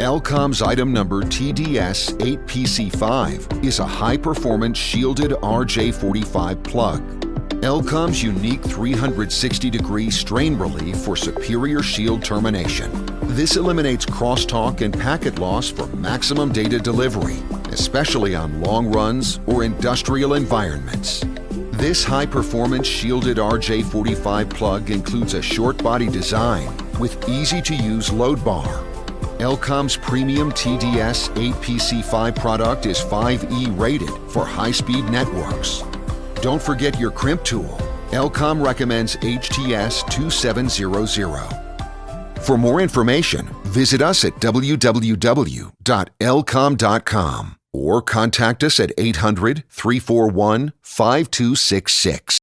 Elcom's item number TDS8PC5 is a high-performance shielded RJ45 plug. Elcom's unique 360-degree strain relief for superior shield termination. This eliminates crosstalk and packet loss for maximum data delivery, especially on long runs or industrial environments. This high-performance shielded RJ45 plug includes a short body design with easy-to-use load bar. Elcom's premium TDS8PC5 product is 5E rated for high-speed networks. Don't forget your crimp tool. Elcom recommends HTS2700. For more information, visit us at www.elcom.com or contact us at 800-341-5266.